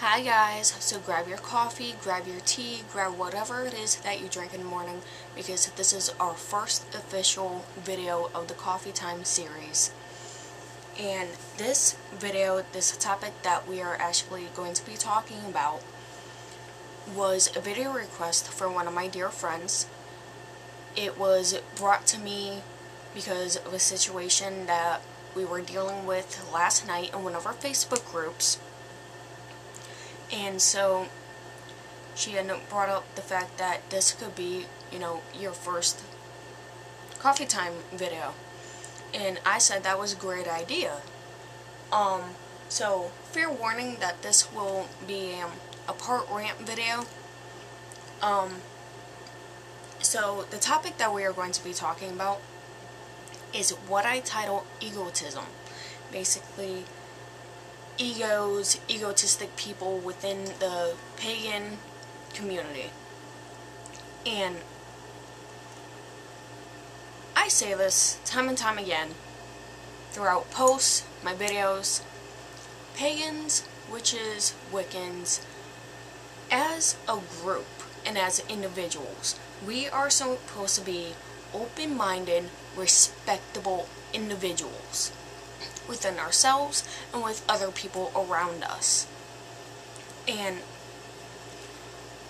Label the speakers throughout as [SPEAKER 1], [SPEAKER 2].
[SPEAKER 1] Hi guys, so grab your coffee, grab your tea, grab whatever it is that you drink in the morning because this is our first official video of the Coffee Time series. And this video, this topic that we are actually going to be talking about was a video request from one of my dear friends. It was brought to me because of a situation that we were dealing with last night in one of our Facebook groups. And so she had brought up the fact that this could be, your first coffee time video. And I said that was a great idea. So fair warning that this will be a part rant video. So the topic that we are going to be talking about is what I title egotism. Basically, egotistic people within the pagan community. And I say this time and time again throughout posts, my videos. Pagans, witches, Wiccans, as a group and as individuals, we are supposed to be open-minded, respectable individuals within ourselves and with other people around us. And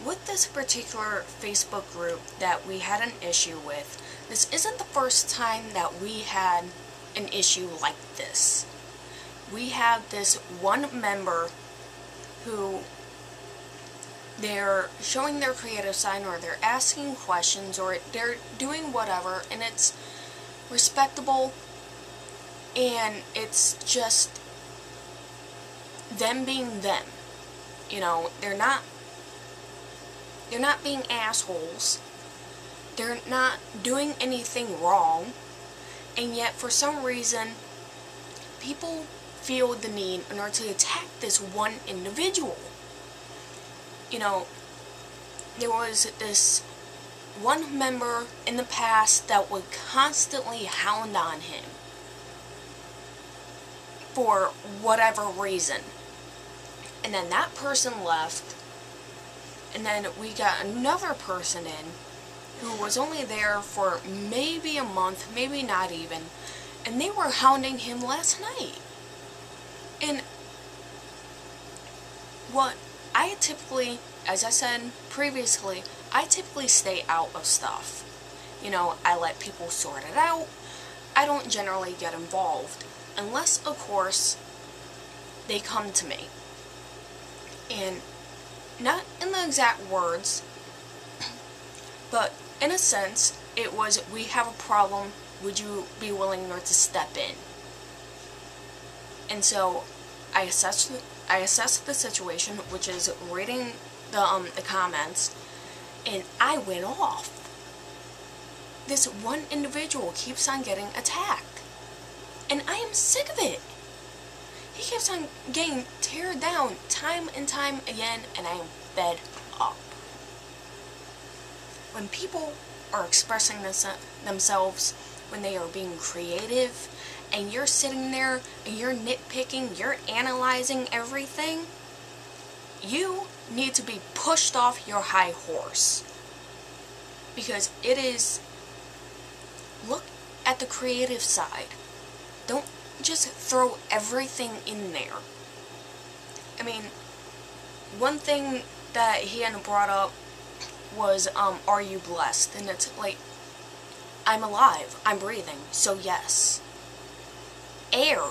[SPEAKER 1] with this particular Facebook group that we had an issue with, this isn't the first time that we had an issue like this. We have this one member who they're showing their creative side, or they're asking questions, or they're doing whatever, and it's respectable. And it's just them being them. They're not being assholes. They're not doing anything wrong. And yet, for some reason, people feel the need in order to attack this one individual. There was this one member in the past that would constantly hound on him for whatever reason. And then that person left, and then we got another person in who was only there for maybe a month, maybe not even, and they were hounding him last night. And what I typically, as I said previously, I typically stay out of stuff. I let people sort it out. I don't generally get involved. Unless, of course, they come to me. And not in the exact words, but in a sense, it was, we have a problem, would you be willing to step in? And so, I assessed the situation, which is reading the comments, and I went off. This one individual keeps on getting attacked. And I am sick of it. He keeps on getting teared down time and time again, and I am fed up. When people are expressing themselves, when they are being creative, and you're sitting there and you're nitpicking, you're analyzing everything, you need to be pushed off your high horse. Because it is, look at the creative side. Don't just throw everything in there. I mean, one thing that he had brought up was, are you blessed? And it's like, I'm alive, I'm breathing, so yes. Air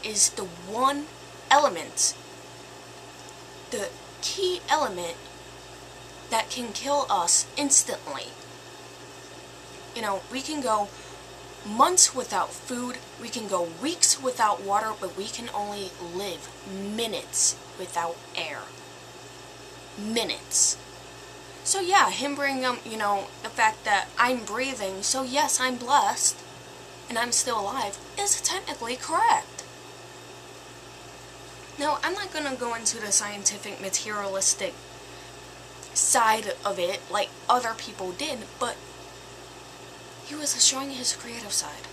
[SPEAKER 1] is the one element, the key element that can kill us instantly. We can go months without food, we can go weeks without water, but we can only live minutes without air. Minutes. So yeah, him bringing up, the fact that I'm breathing, so yes, I'm blessed, and I'm still alive, is technically correct. Now, I'm not going to go into the scientific, materialistic side of it like other people did, but he was showing his creative side.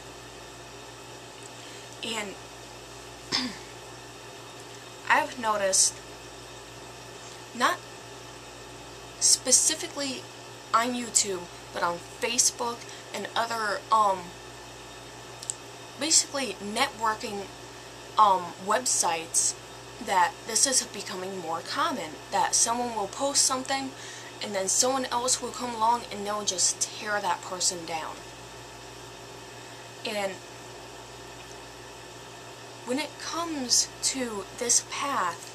[SPEAKER 1] And I've noticed not specifically on YouTube, but on Facebook and other, basically networking, websites, that this is becoming more common, that someone will post something and then someone else will come along and they'll just tear that person down. And when it comes to this path,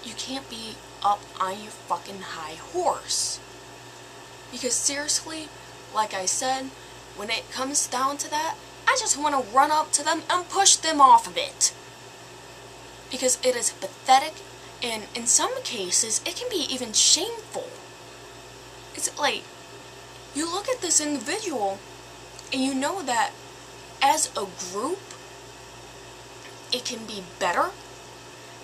[SPEAKER 1] you can't be up on your fucking high horse. Because seriously, like I said, when it comes down to that, I just want to run up to them and push them off of it. Because it is pathetic, and in some cases, it can be even shameful. It's like, you look at this individual, and you know that as a group, it can be better,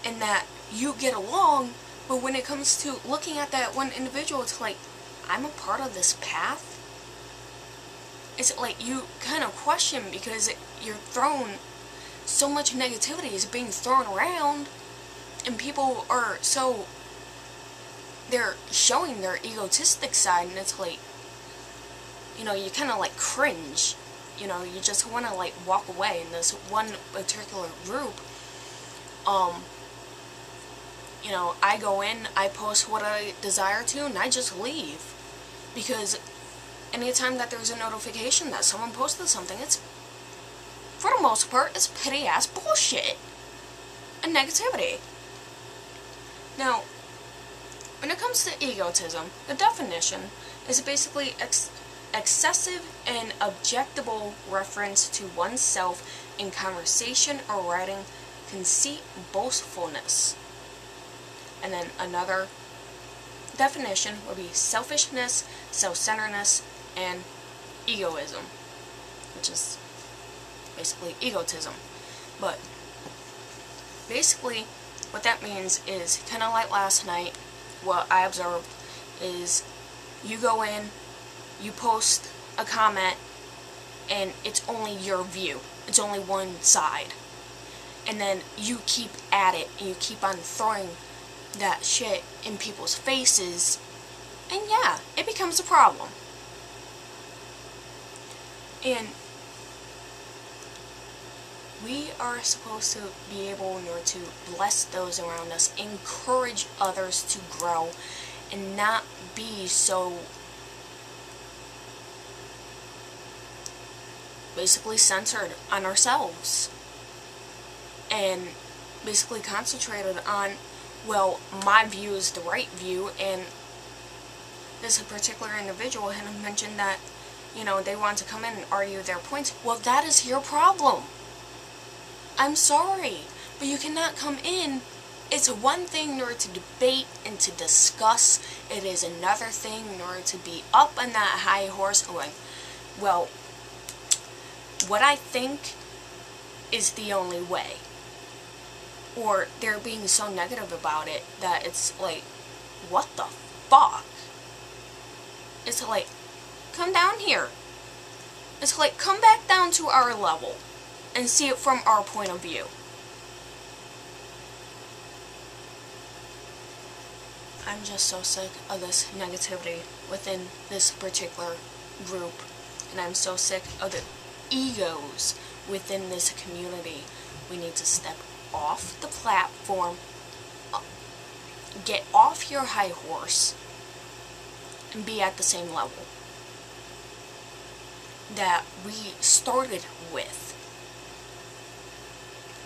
[SPEAKER 1] and that you get along, but when it comes to looking at that one individual, it's like, I'm a part of this path. It's like you kind of question, because you're thrown, so much negativity is being thrown around, and people are so, they're showing their egotistic side, and it's like, you know, you kind of like cringe, you know, you just want to like walk away. In this one particular group, you know, I go in, I post what I desire to, and I just leave. Because anytime that there's a notification that someone posted something, it's, for the most part, it's petty-ass bullshit and negativity. Now, when it comes to egotism, the definition is basically excessive and objectable reference to oneself in conversation or writing, conceit, boastfulness. And then another definition would be selfishness, self-centeredness, and egoism, which is basically egotism. But basically what that means is, kind of like last night, what I observed is you go in, you post a comment, and it's only your view. It's only one side. And then you keep at it, and you keep on throwing that shit in people's faces, and yeah, it becomes a problem. And we are supposed to be able, in order to bless those around us, encourage others to grow, and not be so basically centered on ourselves, and basically concentrated on, well, my view is the right view, and this particular individual had mentioned that, you know, they want to come in and argue their points. Well, that is your problem. I'm sorry, but you cannot come in. It's one thing in order to debate and to discuss. It is another thing in order to be up on that high horse going, well, what I think is the only way. Or they're being so negative about it that it's like, what the fuck? It's like, come down here. It's like, come back down to our level and see it from our point of view. I'm just so sick of this negativity within this particular group, and I'm so sick of the egos within this community. We need to step off the platform, get off your high horse, and be at the same level that we started with.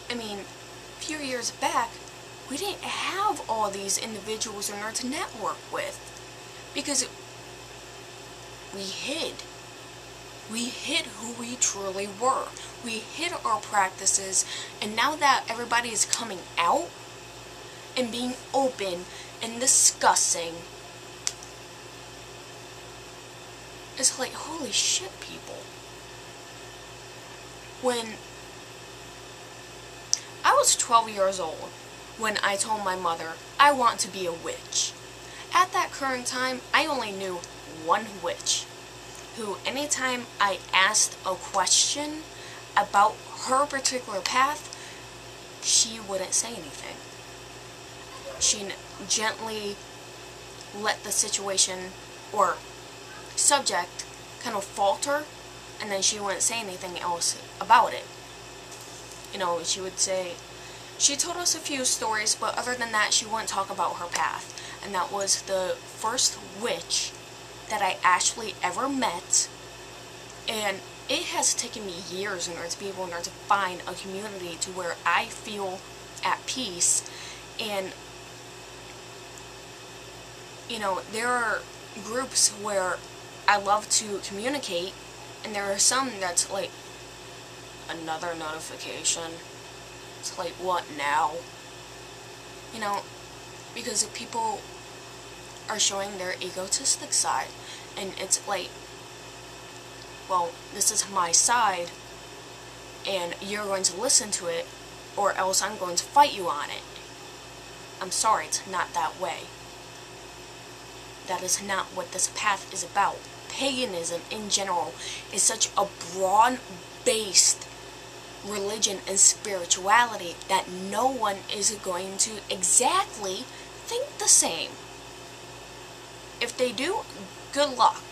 [SPEAKER 1] I mean, a few years back, we didn't have all these individuals in order to network with, because we hid. We hid who we truly were. We hid our practices, and now that everybody is coming out and being open and discussing, it's like, holy shit, people. When I was 12 years old, when I told my mother I want to be a witch. At that current time, I only knew one witch, who anytime I asked a question about her particular path, she wouldn't say anything. She gently let the situation or subject kind of falter, and then she wouldn't say anything else about it. You know, she would say, she told us a few stories, but other than that, she wouldn't talk about her path. And that was the first witch that I actually ever met, and it has taken me years in order to be able to find a community to where I feel at peace. And you know, there are groups where I love to communicate, and there are some that's like, another notification. It's like, what now? You know, because people are showing their egotistic side, and it's like, well, this is my side, and you're going to listen to it, or else I'm going to fight you on it. I'm sorry, it's not that way. That is not what this path is about. Paganism in general is such a broad-based religion and spirituality that no one is going to exactly think the same. If they do, good luck.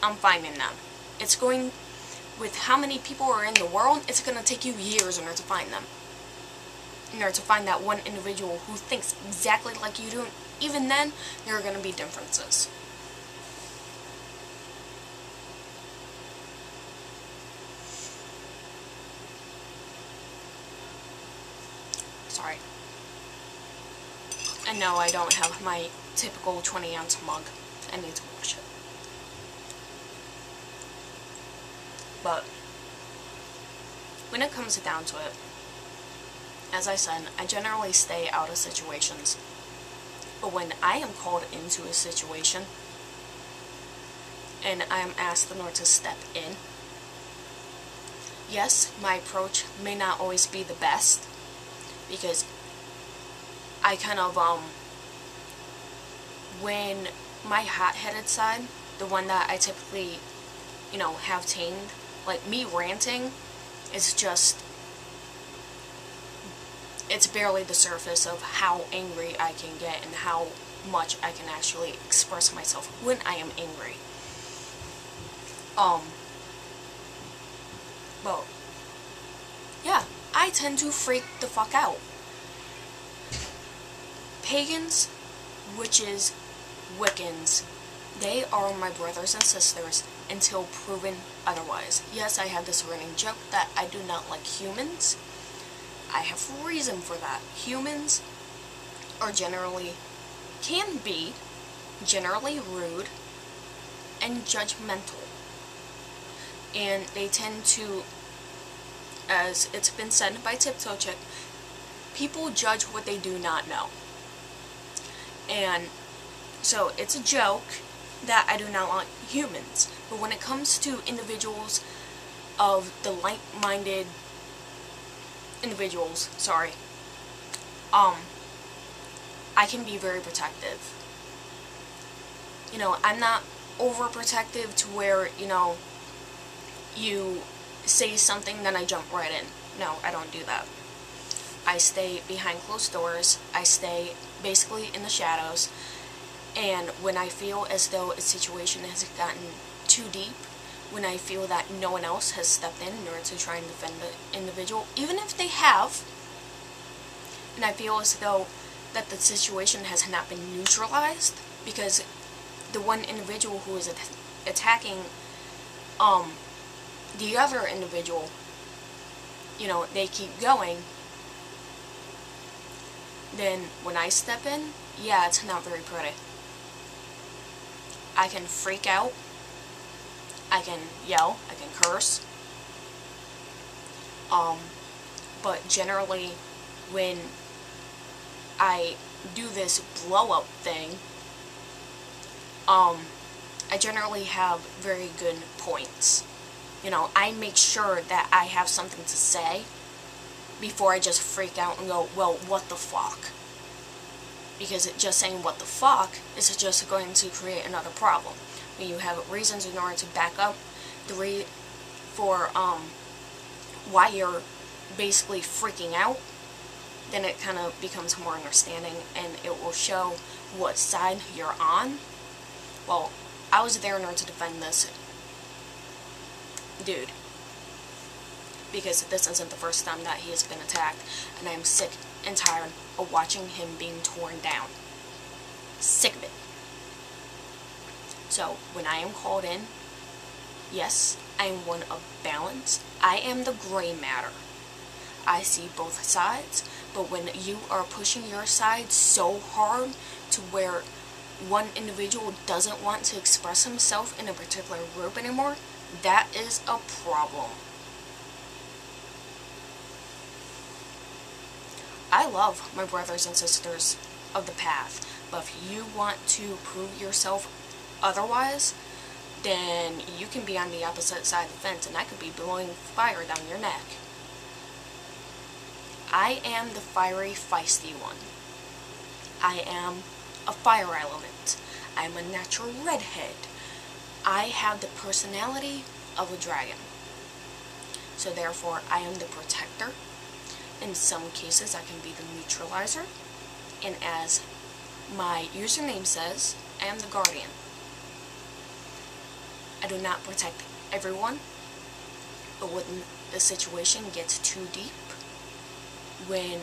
[SPEAKER 1] I'm finding them. It's going, with how many people are in the world, it's going to take you years in order to find them. In order to find that one individual who thinks exactly like you do. Even then, there are going to be differences. Sorry. And no, I don't have my typical 20-ounce mug. I need to wash it. But when it comes down to it, as I said, I generally stay out of situations. But when I am called into a situation and I am asked in order to step in, yes, my approach may not always be the best, because I kind of, when my hot-headed side, the one that I typically, you know, have tamed, like me ranting, is just, it's barely the surface of how angry I can get and how much I can actually express myself when I am angry. Well, yeah, I tend to freak the fuck out. Pagans, witches, Wiccans, they are my brothers and sisters until proven otherwise. Yes, I have this running joke that I do not like humans. I have reason for that. Humans are can be generally rude and judgmental. And they tend to, as it's been said by Tiptoe Chick, people judge what they do not know. And so it's a joke that I do not like humans. But when it comes to individuals of the like-minded individuals, I can be very protective. You know, I'm not overprotective to where, you know, you say something then I jump right in. No, I don't do that. I stay behind closed doors. I stay basically in the shadows. And when I feel as though a situation has gotten too deep, when I feel that no one else has stepped in order to try and defend the individual, even if they have, and I feel as though that the situation has not been neutralized, because the one individual who is attacking the other individual, you know, they keep going, then when I step in, yeah, it's not very pretty. I can freak out, I can yell, I can curse, but generally when I do this blow-up thing, I generally have very good points. You know, I make sure that I have something to say before I just freak out and go, well, what the fuck? Because just saying what the fuck is just going to create another problem. When you have reasons in order to back up for why you're basically freaking out, then it kind of becomes more understanding, and it will show what side you're on. Well, I was there in order to defend this dude, because this isn't the first time that he has been attacked, and I'm sick and tired of watching him being torn down. Sick of it. So, when I am called in, yes, I am one of balance. I am the gray matter. I see both sides, but when you are pushing your side so hard to where one individual doesn't want to express himself in a particular group anymore, that is a problem. I love my brothers and sisters of the path, but if you want to prove yourself otherwise, then you can be on the opposite side of the fence, and I could be blowing fire down your neck. I am the fiery, feisty one. I am a fire element. I am a natural redhead. I have the personality of a dragon. So therefore, I am the protector. In some cases, I can be the neutralizer. And as my username says, I am the guardian. I do not protect everyone, but when the situation gets too deep, when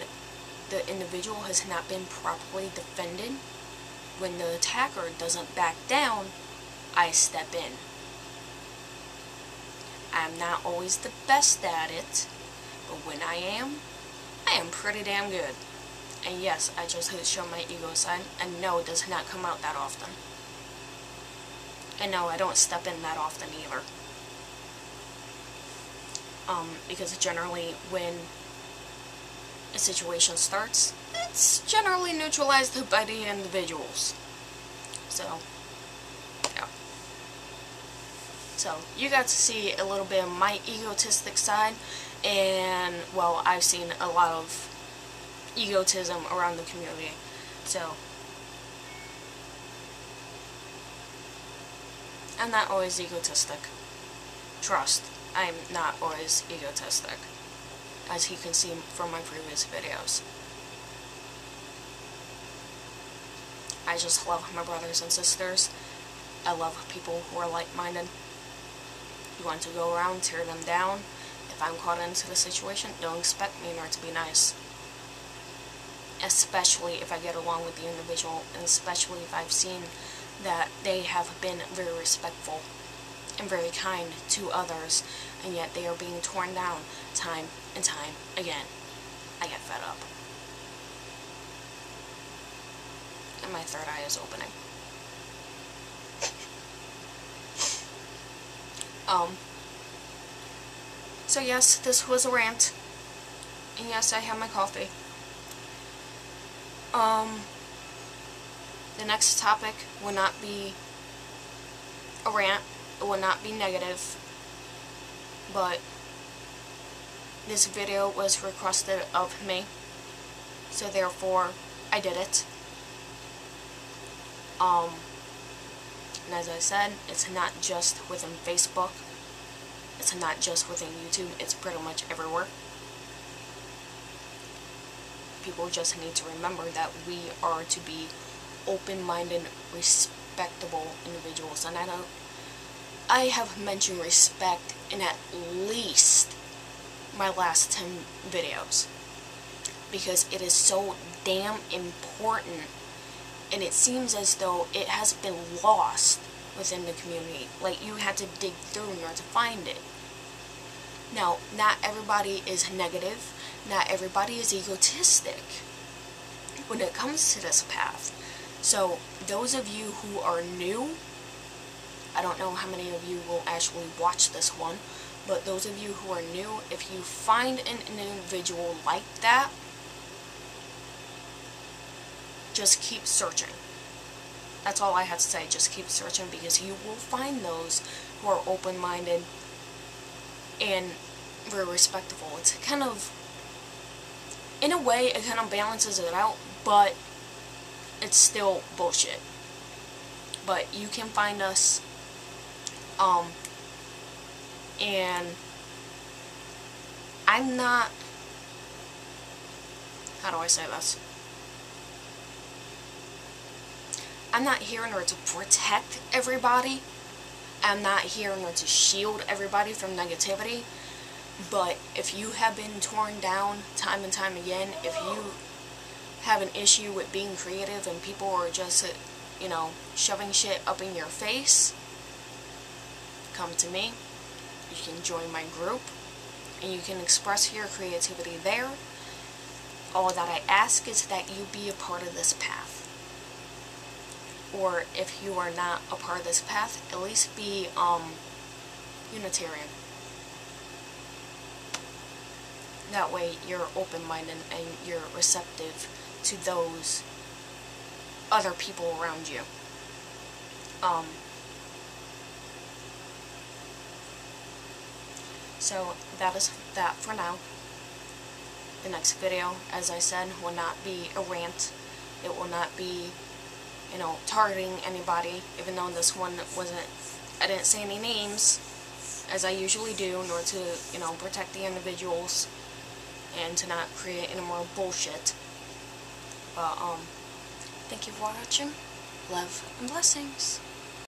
[SPEAKER 1] the individual has not been properly defended, when the attacker doesn't back down, I step in. I'm not always the best at it, but when I am pretty damn good. And yes, I just show my ego side, and no, it does not come out that often. And no, I don't step in that often either. Because generally when a situation starts, it's generally neutralized by the individuals. So, yeah. So, you got to see a little bit of my egotistic side, and, well, I've seen a lot of egotism around the community. So, I'm not always egotistic. Trust, I'm not always egotistic, as you can see from my previous videos. I just love my brothers and sisters. I love people who are like-minded. You want to go around, tear them down. If I'm caught into the situation, don't expect me in order to be nice. Especially if I get along with the individual, and especially if I've seen that they have been very respectful and very kind to others, and yet they are being torn down time and time again. I get fed up. And my third eye is opening. So yes, this was a rant. And yes, I have my coffee. The next topic will not be a rant. It will not be negative. But this video was requested of me. So therefore, I did it. And as I said, it's not just within Facebook. It's not just within YouTube. It's pretty much everywhere. People just need to remember that we are to be open-minded, respectable individuals. And I have mentioned respect in at least my last 10 videos, because it is so damn important, and it seems as though it has been lost within the community. Like, you had to dig through in order to find it. Now, not everybody is negative, not everybody is egotistic when it comes to this path. So, those of you who are new, I don't know how many of you will actually watch this one, but those of you who are new, if you find an individual like that, just keep searching. That's all I have to say. Just keep searching, because you will find those who are open-minded and very respectable. It's kind of, in a way, it kind of balances it out, but it's still bullshit. But you can find us, and I'm not how do I say this? I'm not here in order to protect everybody. I'm not here in order to shield everybody from negativity. But if you have been torn down time and time again, if you have an issue with being creative and people are just, you know, shoving shit up in your face, come to me. You can join my group and you can express your creativity there. All that I ask is that you be a part of this path. Or if you are not a part of this path, at least be Unitarian. That way you're open-minded and you're receptive to those other people around you. So that is that for now. The next video, as I said, will not be a rant. It will not be, you know, targeting anybody, even though this one wasn't, I didn't say any names, as I usually do, in order to, you know, protect the individuals and to not create any more bullshit. But, thank you for watching. Love and blessings.